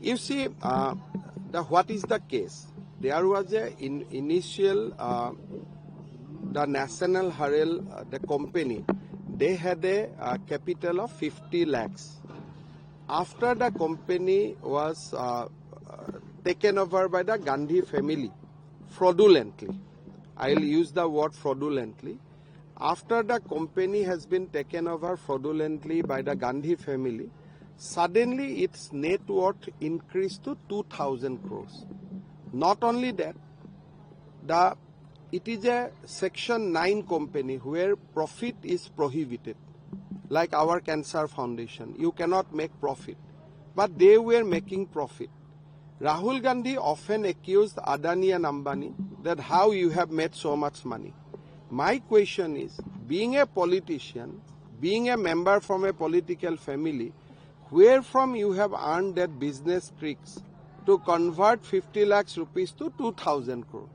You see, what is the case? There was a initial, the National Herald, the company, they had a capital of 50 lakhs. After the company was taken over by the Gandhi family, fraudulently, I'll use the word fraudulently. After the company has been taken over fraudulently by the Gandhi family, suddenly its net worth increased to 2,000 crores. Not only that, it is a Section 9 company where profit is prohibited. Like our Cancer Foundation, you cannot make profit. But they were making profit. Rahul Gandhi often accused Adani and Ambani that how you have made so much money. My question is, being a politician, being a member from a political family, where from you have earned that business tricks to convert 50 lakhs rupees to 2,000 crore?